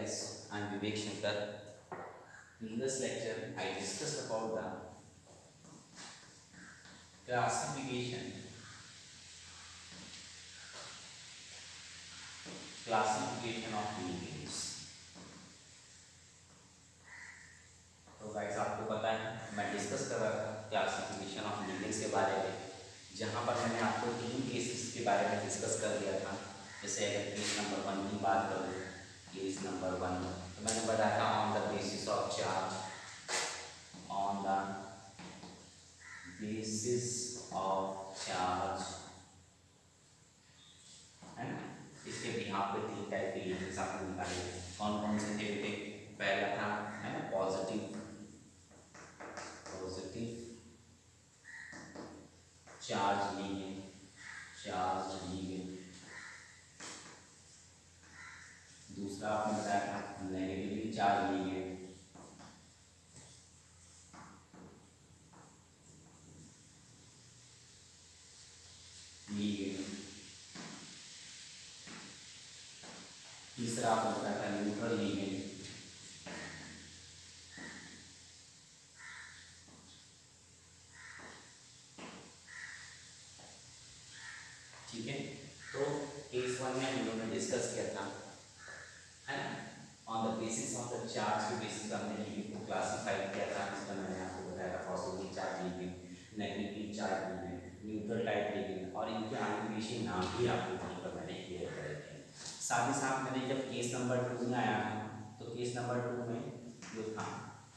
guys, I'm Vivek Shankar. In this lecture, I discussed about the classification, classification of ligands. तो guys आपको पता है मैं discuss कर रहा था क्लासिफिकेशन ऑफ लिगेंड्स के बारे में, जहाँ पर मैंने आपको तीन केसेस के बारे में डिस्कस कर दिया था। जैसे अगर केस नंबर 1 की बात करूँ, केस नंबर 1 तो मैंने बताया था on the basis of charge, on the basis of charge, है ना। इसके भी यहाँ पे तीन टाइप के लिगेंड्स आपको निकाले, कौन कौन से थे बेटे। पहला था, है ना, पॉजिटिव चार्ज लिगेंड, दूसरा आपने बताया था नेगेटिवली चार्ज लिगेंड, तीसरा आपने बताया था न्यूट्रल लिगेंड, ठीक है। तो केस 1 में हम लोगों ने डिस्कस किया था, है ना, on the basis of the charge के बेसिस पर हमने लिगेंड को क्लासिफाई किया था। इसका मैंने आपको बताया था positive charge ligand, negative charge ligand, neutral type ligand, और इनके आगे पीछे नाम भी आपको वहीं पर मैंने क्लियर करे थे। साथ ही साथ मैंने जब केस नंबर 2 में आया तो केस नंबर 2 में जो था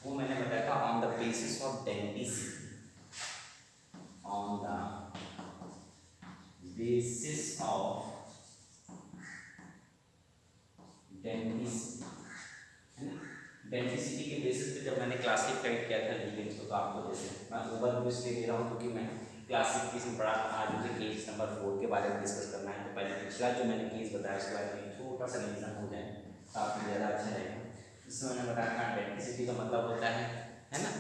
वो मैंने बताया था on the basis of denticity, on the basis of denticity, है ना। डेंटिसिटी के बेसिस पे जब मैंने क्लासिफाइड किया था लिगेंड्स को, तो आपको जैसे मैं ओवरव्यू इसलिए दे रहा हूँ क्योंकि मैं क्लासिफिकेशन पढ़ा, आज मुझे केस नंबर 4 के बारे में डिस्कस करना है। तो पहले पिछला जो मैंने केस बताया उसके बारे में छोटा सा रिवीजन हो जाए तो आपको ज़्यादा अच्छा रहेगा। इसमें मैंने बताया था डेंटिसिटी का मतलब होता है ना,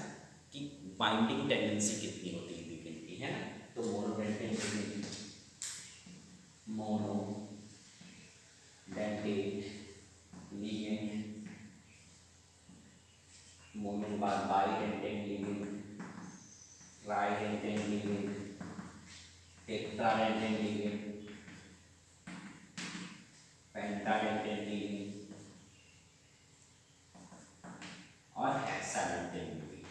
कि बाइंडिंग टेंडेंसी कितनी होती है लिगेंड की, है ना। तो monodentate ligand, bidentate ligand, tridentate ligand, tetradentate ligand, pentadentate ligand और हेक्साडेंटेट लिगेंड,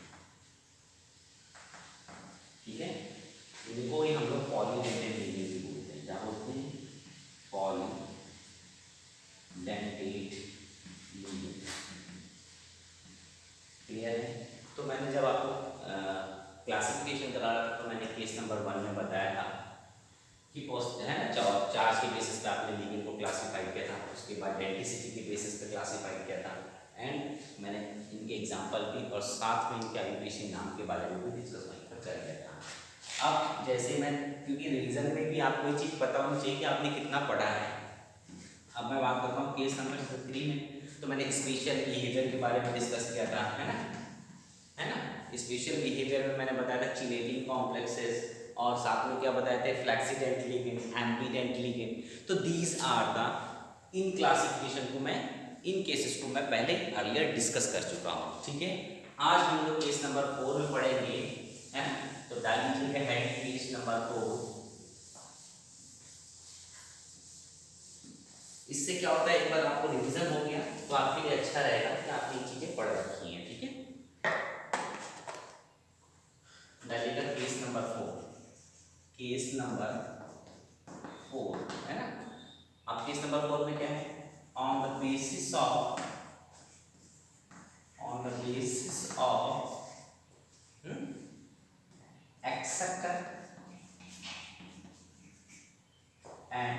ठीक है। इनको ही हम लोग पॉलीडेंटेट लिगेंड भी बोलते हैं। क्या बोलते हैं? Polydentate ligand. क्लियर है? तो मैंने जब आपको क्लासिफिकेशन करा रहा था तो मैंने केस नंबर 1 में बताया था कि है ना, चार्ज के बेसिस पे आपने लिगेंड को क्लासिफाई किया था, उसके बाद डेंटिसिटी के बेसिस पे क्लासिफाई किया था, एंड मैंने इनके एग्जांपल भी और साथ में इनके एप्लीकेशन नाम के बारे में भी डिस्कस वहीं पर कर दिया था। अब जैसे मैं, क्योंकि रिवीजन में भी आपको ये चीज़ पता होनी चाहिए कि आपने कितना पढ़ा है। अब मैं बात करता हूँ केस नंबर 3 में, तो मैंने स्पेशल बिहेवियर के बारे में डिस्कस किया था, है ना। स्पेशल बिहेवियर में मैंने बताया था चिलेटिंग कॉम्प्लेक्सेस, और साथ में क्या बताए थे, फ्लेक्सीडेंट लिगेंड, एम्बीडेंट लिगेंड। तो these are the in classification को मैं, इन केसेस को मैं पहले अर्लियर डिस्कस कर चुका हूँ, ठीक है। आज हम लोग केस नंबर 4 में पढ़ेंगे, है ना। तो डाल लीजिए है केस नंबर 4। इससे क्या होता है, एक बार आपको रिवीजन हो गया तो आपके लिए अच्छा रहेगा कि आपने ये चीजें पढ़ रखी हैं, ठीक है। डालिएगा केस नंबर 4, केस नंबर 4, है ना। अब केस नंबर 4 में क्या है, on the basis of, acceptor and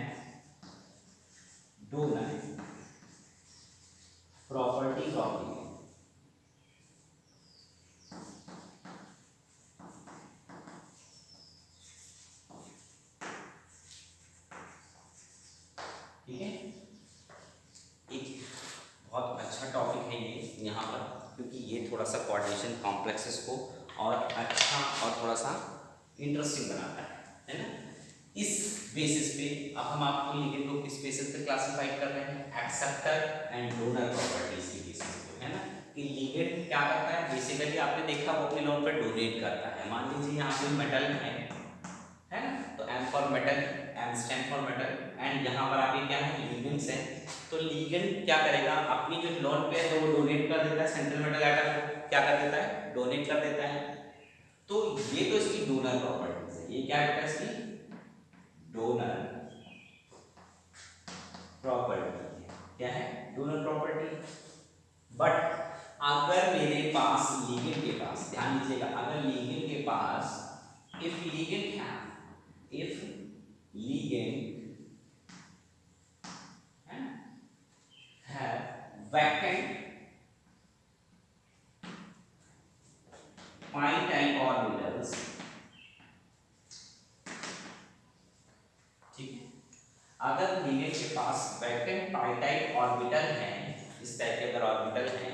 donor properties of ligand, ठीक है। एक बहुत अच्छा टॉपिक है ये यहाँ पर, क्योंकि ये थोड़ा सा कोऑर्डिनेशन कॉम्प्लेक्सेस को और अच्छा और थोड़ा सा इंटरेस्टिंग बनाता है ना। इस बेसिस पे अब हम आपको लिगेंड को किस बेसिस पे क्लासिफाई कर रहे हैं, acceptor and donor property basically आपने देखा वो अपने लोन पर डोनेट करता है। मान लीजिए यहाँ पे मेटल है ना, तो M for metal, M stand for metal, and यहाँ पर आपके क्या है लीगेंड्स हैं। तो लीगेंड क्या करेगा, अपनी जो लोन पे है तो वो डोनेट कर देता है, सेंट्रल मेटल एटम को क्या कर देता है, डोनेट कर देता है। तो ये तो इसकी डोनर प्रॉपर्टीज है। ये क्या है इसकी डोनर प्रॉपर्टी, क्या है डोनर प्रॉपर्टी। बट अगर मेरे पास लीगेंड के पास, ध्यान दीजिएगा, अगर लीगेंड के पास if ligand have vacant pi type orbitals, ठीक है, अगर लीगेंड के पास वैकेंट पाई टाइप ऑर्बिटल है, इस टाइप के अगर ऑर्बिटल है,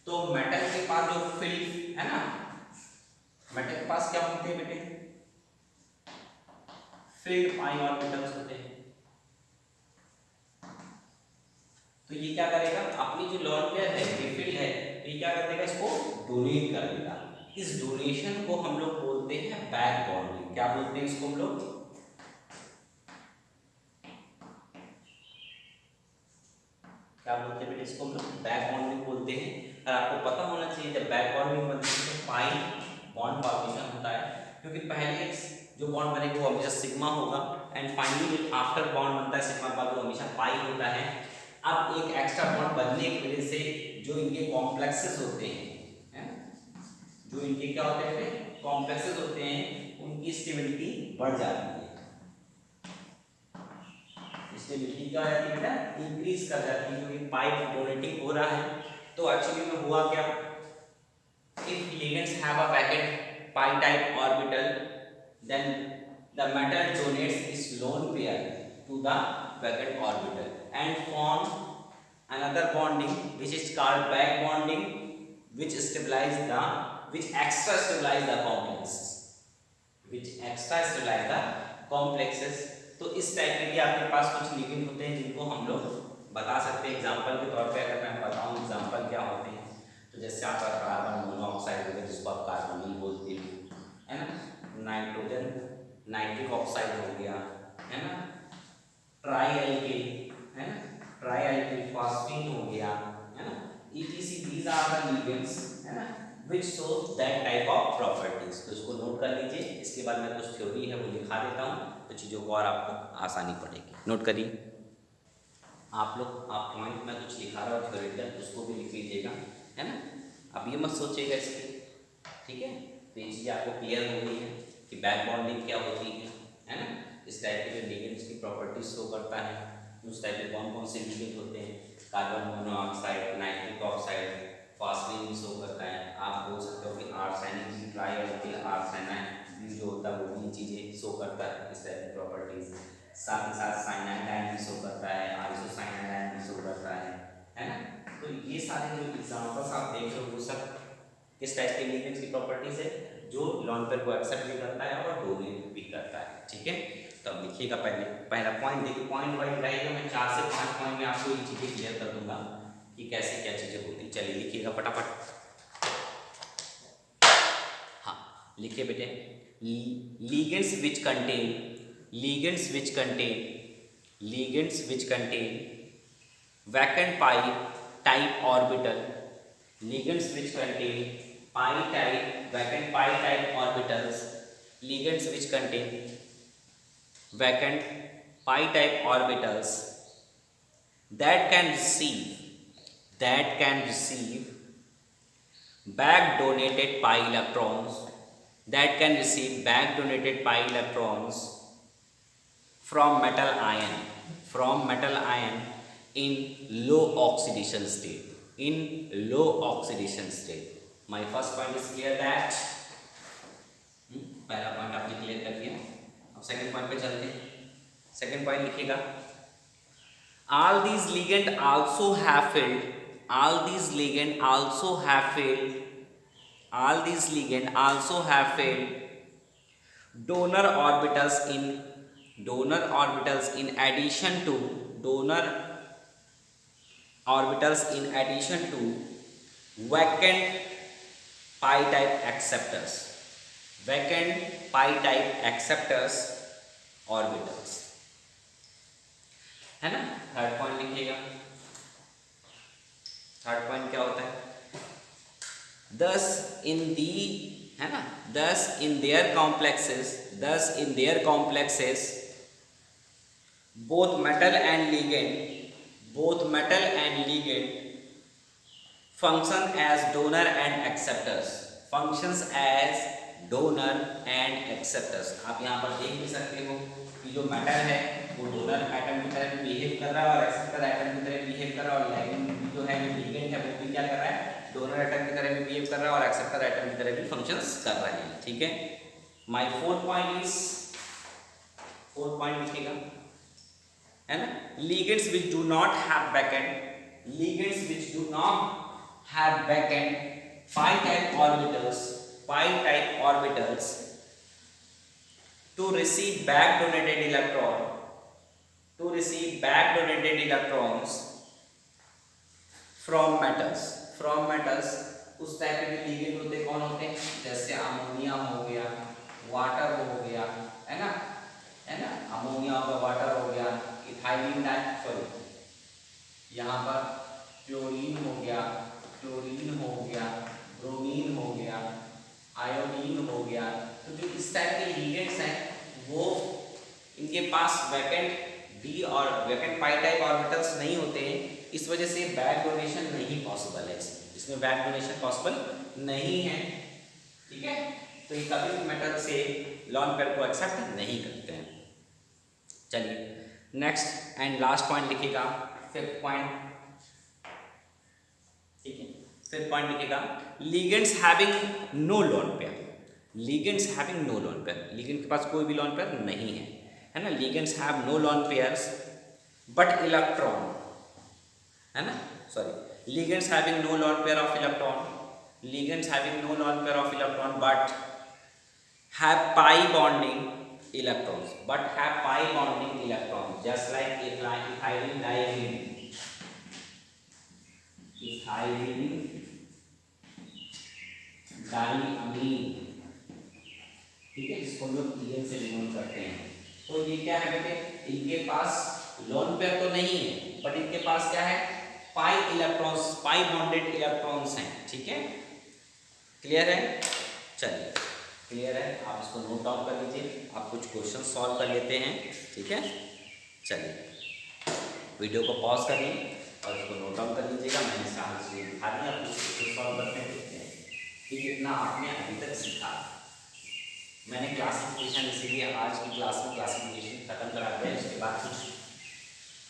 तो मेटल के पास जो फील्ड है ना, मेटल के पास क्या होते हैं बेटे, फील्ड पाई ऑर्बिटल्स होते हैं। तो ये क्या करेगा, अपनी जो लॉन पेयर है, ये फील्ड है, तो ये क्या कर देगा, इसको डोनेट कर देगा। इस डोनेशन को हम लोग बोलते हैं बैक बॉन्डिंग। क्या बोलते हैं इसको हम लोग, क्या बोलते हैं बेटे, इसको हम लोग बैक बॉन्डिंग बोलते हैं। और आपको पता होना चाहिए जब बैक बॉन्डिंग बनती है तो पाई बॉन्ड फॉर्मेशन होता है, क्योंकि पहले जो बॉन्ड बनेगा वो हमेशा सिग्मा होगा, एंड फाइनली आफ्टर बॉन्ड बनता है सिग्मा बाद वो हमेशा पाई होता है। अब एक एक्स्ट्रा बॉन्ड बनने की वजह से जो इनके कॉम्प्लेक्सेस होते हैं, जो इनके क्या होते हैं कॉम्प्लेक्सेस होते हैं, उनकी स्टेबिलिटी बढ़ जाती है। स्टेबिलिटी क्या हो जाती है बेटा, इंक्रीज कर जाती है, क्योंकि पाइप डोनेटिंग हो रहा है। तो एक्चुअली में हुआ क्या, if ligands have a vacant pi type orbital, then the metal donates its lone pair to the vacant orbital and form another bonding which is called back bonding, which extra stabilize the complexes, तो इस type के भी आपके पास कुछ ligand होते हैं जिनको हम लोग बता सकते हैं एग्जांपल के तौर पे। अगर मैं बताऊं एग्जांपल क्या होते हैं, तो जैसे आपका कार्बन मोनोऑक्साइड हो गया, जिसको आप कार्बोनिल बोलते हैं, है ना, नाइट्रोजन नाइट्रिक ऑक्साइड हो गया, है ना, ट्राई एल्किल, है ना, ट्राई एल्किल फॉस्फीन हो गया, है ना, etc these are the ligands, है ना, which shows that type of properties। तो इसको नोट कर लीजिए, इसके बाद मैं कुछ थ्योरी है वो लिखा देता हूँ, तो चीज़ों को और आपको आसानी पड़ेगी। नोट करिए आप लोग, आप पॉइंट में कुछ लिखा रहा हो थ्योरेटिकल, उसको भी लिख लीजिएगा, है ना। अब ये मत सोचिएगा इसकी, ठीक है। तो ये चीज़ें आपको क्लियर हो गई है कि बैक बॉन्डिंग क्या होती है ना, इस टाइप के जो लिगेंड्स की प्रॉपर्टीज शो करता है, उस टाइप के कौन कौन से लिगेंड होते हैं, carbon monoxide, nitric oxide, phosphine भी शो करता है। आप बोल सकते हो कि आर्सेनिक, ट्राई एल्किल आर्सेनाइड जो होता है वो भी चीज़ें शो करता है इस टाइप की प्रॉपर्टीज। साथ ही साथ साइनाइड भी शो करता है, आइसोसाइनाइड भी शो करता है ना। तो ये सारे जो एग्जांपल्स आप देख रहे हो वो सब किस टाइप के लिगेंड्स की प्रॉपर्टीज है, जो लॉन पेयर को एक्सेप्ट भी करता है और डोनेट भी करता है, ठीक है। तो अब लिखिएगा पहला पॉइंट, देखिए पॉइंट वाइज रहेगा, मैं 4 से 5 पॉइंट में आपको ये चीज़ें क्लियर कर दूंगा कि कैसे क्या चीज़ें होती। चलिए लिखिएगा फटाफट, हाँ लिखिए बेटे, ligands which contain vacant pi type orbital, ligands which contain vacant pi type orbitals, ligands which contain vacant pi type orbitals that can receive back donated pi electrons, from metal ion in low oxidation state। My first point is clear that पहला point आपने clear कर लिया। अब second point पे चलते हैं। Second point लिखिएगा, all these ligand also have filled donor orbitals in addition to vacant pi type acceptors, vacant pi type acceptors orbitals, है ना। थर्ड पॉइंट लिखिएगा। थर्ड पॉइंट क्या होता है? दस इन दी, है ना, दस in their complexes both metal and ligand function as donor and acceptors, functions as donor and acceptors। आप यहाँ पर देख भी सकते हो कि जो मेटल है वो डोनर एटम की तरह बिहेव कर रहा है और एक्सेप्टर एटम की तरह बिहेव कर रहा है, और लिगेंड जो है, जो लिगेंड है वो भी क्या कर रहा है, डोनर एटम की तरह भी बिहेव कर रहा है और एक्सेप्टर एटम की तरह भी फंक्शंस कर रहे हैं, ठीक है। माय फोर्थ पॉइंट लिखिएगा, है ना, ligands which do not have backend pi type orbitals to receive back donated electrons from metals। उस टाइप के लिगेंड होते कौन होते हैं? जैसे अमोनिया हो गया, वाटर हो गया, है ना, अमोनिया हो गया, वाटर हो गया, इथाइलिन टाइप, सॉरी यहाँ पर क्लोरीन हो गया, ब्रोमीन हो गया, आयोडीन हो गया। तो जो इस टाइप के लिगेंड्स हैं वो इनके पास वैकेंट डी और वैकेंट पाई टाइप ऑर्बिटल्स नहीं होते हैं, इस वजह से बैक डोनेशन नहीं पॉसिबल है, इसमें बैक डोनेशन पॉसिबल नहीं है, ठीक है। तो ये कभी भी मेटल से लॉन पेयर को एक्सेप्ट नहीं करते हैं। चलिए नेक्स्ट एंड लास्ट पॉइंट लिखिएगा, फिफ्थ पॉइंट, ठीक है। फिफ्थ पॉइंट लिखिएगा, ligands having no lone pair, ligand के पास कोई भी लॉन पेयर नहीं है ना। Ligands have no lone pairs but electron, है ना, sorry, ligands having no lone pair of electron but have pi bonding electrons, just like ethylene diamine, ठीक है, जिसको हम लोग EN से डिनोट करते हैं। तो ये क्या है बेटे, इनके पास लोन पेयर तो नहीं है बट इनके पास क्या है, पाई बॉन्डेड इलेक्ट्रॉन्स हैं, ठीक है। क्लियर है? चलिए क्लियर है, आप इसको नोट डाउन कर लीजिए, आप कुछ क्वेश्चन सॉल्व कर लेते हैं, ठीक है। चलिए वीडियो को पॉज करिए और इसको नोट डाउन कर लीजिएगा। मैंने सारे चीज़ें दिखा दी, आप इसको सॉल्व करते हैं, देखते हैं कि कितना आपने अभी तक सीखा। मैंने क्लासिफिकेशन इसीलिए आज की क्लास में क्लासिफिकेशन खत्म करा दिया। इसके बाद कुछ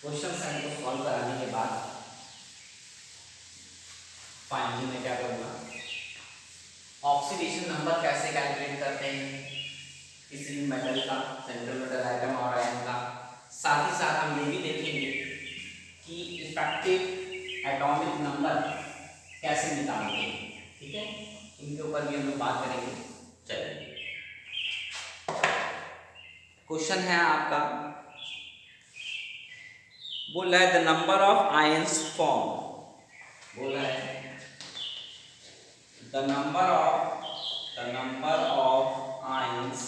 क्वेश्चन हैं को सॉल्व कराने के बाद फाइनली मैं क्या करूँगा, ऑक्सीडेशन नंबर कैसे कैलकुलेट करते हैं किसी भी मेटल का, सेंट्रल मेटल आइटम और आयन का। साथ ही साथ हम ये भी देखेंगे कि इफेक्टिव एटॉमिक नंबर कैसे निकालते हैं, ठीक है। इनके ऊपर भी हम लोग बात करेंगे। चलिए क्वेश्चन है आपका, बोल रहा है the number of ions form, बोल रहा है the number of ions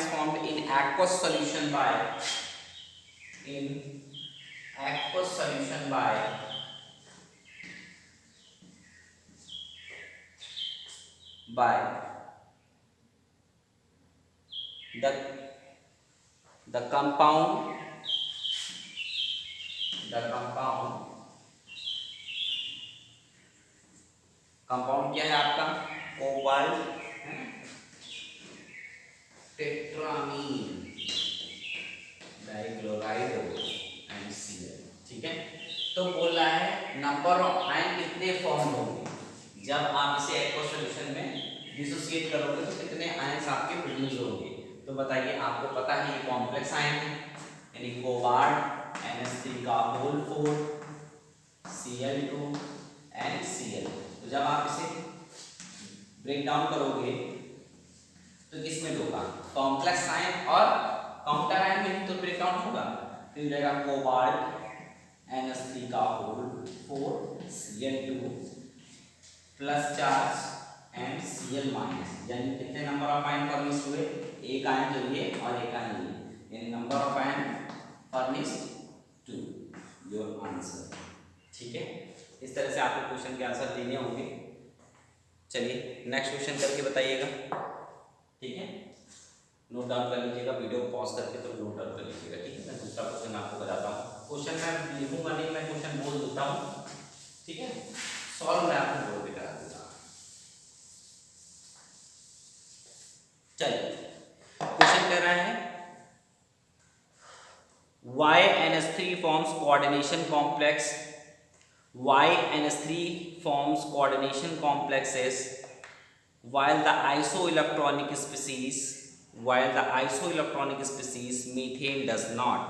formed in aqueous solution by the compound क्या है आपका, cobalt, tetrammine dichloride and Cl, ठीक है। तो बोल रहा है नंबर ऑफ आयन कितने फॉर्म होंगे जब आप इसे एक्वस सॉल्यूशन में डिसोसिएट करोगे, तो कितने आयन्स आपके प्रोड्यूस होंगे। तो बताइए, आपको पता है ये कॉम्प्लेक्स आयन है, यानी कोबाल्ट NH3 का होल 4 Cl2 एंड Cl। तो जब आप इसे ब्रेक डाउन करोगे तो किसमें होगा, कॉम्प्लेक्स आयन और काउंटर आयन में तो ब्रेक डाउन होगा। तो ये रहेगा कोबाल्ट NH3 का whole 4 Cl2 plus charge and Cl minus, यानी कितने नंबर ऑफ आयन फर्निश हुए, एक आयन तो ये और एक आयन ये, यानी number of ion furnished 2, your answer. ठीक है, इस तरह से आपको क्वेश्चन के आंसर देने होंगे। चलिए नेक्स्ट क्वेश्चन करके बताइएगा। ठीक है, नोट डाउन कर लीजिएगा, वीडियो पॉज करके तो नोट डाउन कर लीजिएगा। ठीक है, मैं दूसरा क्वेश्चन आपको बताता हूँ। क्वेश्चन मैं लिखूंगा नहीं, मैं क्वेश्चन बोल देता हूँ। ठीक है, सॉल्व मैं आपको बोल के करा दूंगा। चलिए क्वेश्चन कह रहा है YNH3 forms coordination complex. YNH3 forms coordination complexes while the isoelectronic species methane does not.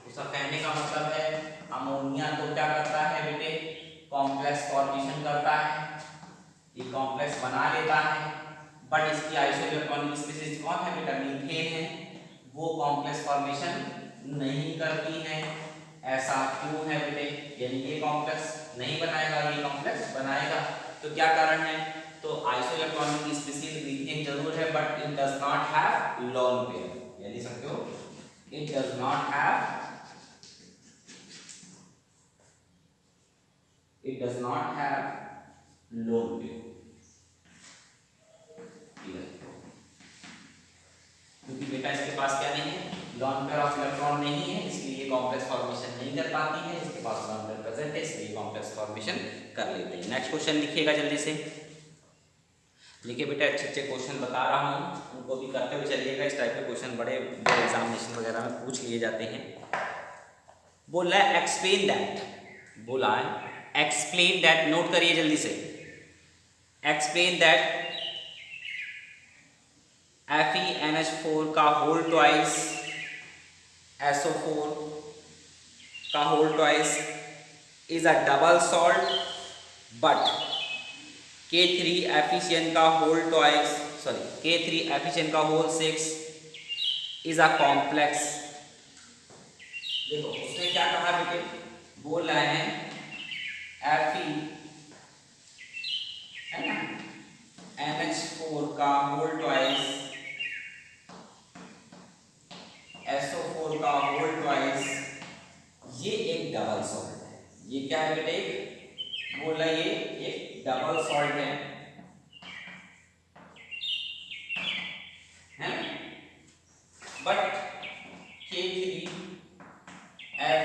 उसका कहने का मतलब है अमोनिया तो क्या करता है बेटे, कॉम्प्लेक्स फॉर्मेशन करता है, ये कॉम्प्लेक्स बना लेता है, बट इसकी आइसोइलेक्ट्रॉनिक स्पीशीज कौन है बेटा, मीथेन है, वो कॉम्प्लेक्स फॉर्मेशन नहीं करती है। ऐसा क्यों है बेटे, यानी ये कॉम्प्लेक्स नहीं बनाएगा, ये कॉम्प्लेक्स बनाएगा, तो क्या कारण है, तो आइसोइलेक्ट्रॉनिक स्पीशीज मीथेन जरूर है but it does not have lone pair, यानी लिख सकते हो it does not have lone pair, क्योंकि बेटा इसके पास क्या नहीं है, लॉन पेयर ऑफ इलेक्ट्रॉन नहीं है, इसलिए ये कॉम्प्लेक्स फॉर्मेशन नहीं कर पाती है। इसके पास लॉन पेयर प्रेजेंट है, इसलिए कॉम्प्लेक्स फॉर्मेशन कर लेते हैं। नेक्स्ट क्वेश्चन लिखिएगा जल्दी से, लिखिए बेटा, अच्छे अच्छे क्वेश्चन बता रहा हूँ, उनको भी करते हुए चलिएगा। इस टाइप के क्वेश्चन बड़े एग्जामिनेशन वगैरह में पूछ लिए जाते हैं। बोला है एक्सप्लेन दैट, बोला है एक्सप्लेन दैट, नोट करिए जल्दी से, एक्सप्लेन दैट FeNH4 का होल ट्वाइस SO4 का whole twice is a double salt, but K3 का होल ट्वाइस, K3 का होल 6 इज अ कॉम्प्लेक्स। देखो उसने क्या कहा बेटे, बोल रहे हैं Fe है ना, NH4 का होल ट्वाइस SO4 का होल ट्वाइस, ये एक डबल सॉल्ट है। ये क्या है बेटे, बोल रहा है ये एक डबल सॉल्ट है ना, बट K3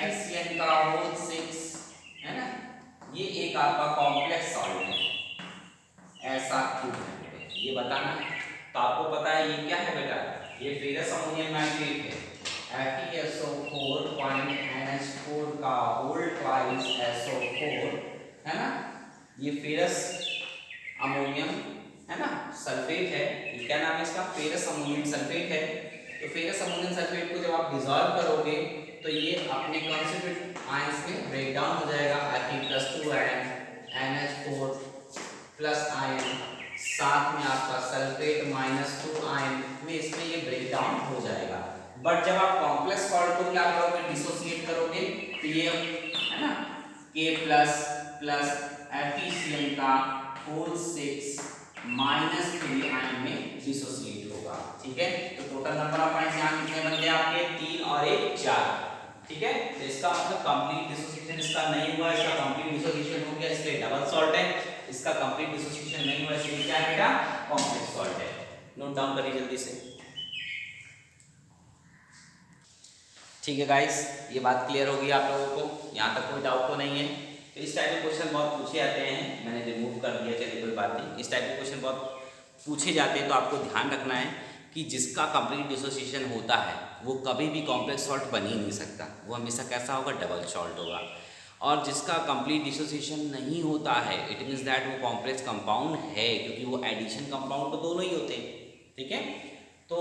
FeCN का होल 6 है ना, ये एक आपका कॉम्प्लेक्स सॉल्ट है। ऐसा क्यों है बेटे, ये बताना। तो आपको पता है ये क्या है बेटा, ये फेरस अमोनियम नाइट्रेट है, FeSO4 NH4 का होल ट्वाइस SO4 है ना, ये फेरस अमोनियम है ना, सल्फेट है, ये क्या नाम है इसका, फेरस अमोनियम सल्फेट है। तो फेरस अमोनियम सल्फेट को जब आप डिसॉल्व करोगे तो ये अपने कॉन्स्टिट्यूएंट आयंस में ब्रेक डाउन हो जाएगा, Fe+2 ion, NH4 plus ion, साथ में आपका सल्फेट -2 आयन में इसमें ये ब्रेक डाउन हो जाएगा। बट जब आप कॉम्प्लेक्स सॉल्ट को क्या करोगे, डिसोसिएट करोगे, तो ये है ना K प्लस FeCN का होल 6 -3 आयन में डिसोसिएट होगा। ठीक है, तो टोटल नंबर ऑफ आयन यहाँ कितने बन गए आपके, 3 और 1 4। ठीक है, तो इसका मतलब कंप्लीट डिसोसिएशन इसका नहीं हुआ, इसका कंप्लीट डिसोसिएशन हो गया, इसलिए डबल सॉल्ट है। इसका कंप्लीट डिसोसिएशन नहीं हुआ, इसलिए क्या है बेटा, कॉम्प्लेक्स सॉल्ट है। नोट डाउन करिए जल्दी से। ठीक है गाइस, ये बात क्लियर होगी आप लोगों को, यहाँ तक कोई डाउट तो नहीं है। तो इस टाइप के क्वेश्चन बहुत पूछे जाते हैं, मैंने रिमूव कर दिया, चलिए कोई बात नहीं। इस टाइप के क्वेश्चन बहुत पूछे जाते हैं, तो आपको ध्यान रखना है कि जिसका कंप्लीट डिसोसिएशन होता है वो कभी भी कॉम्प्लेक्स सॉल्ट बन ही नहीं सकता, वो हमेशा कैसा होगा, डबल सॉल्ट होगा। और जिसका कंप्लीट डिसोसिएशन नहीं होता है, इट मीन्स दैट वो कॉम्प्लेक्स कंपाउंड है, क्योंकि वो एडिशन कंपाउंड तो दोनों ही होते हैं। ठीक है, तो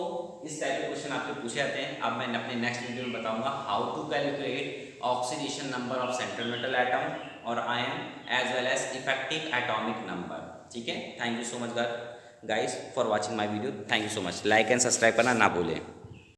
इस टाइप के क्वेश्चन आपसे पूछे जाते हैं। अब मैं अपने नेक्स्ट वीडियो में बताऊंगा how to calculate oxidation number of central metal atom और ion as well as effective atomic number. ठीक है, thank you so much guys for watching my video, thank you so much. Like and subscribe करना ना भूलें।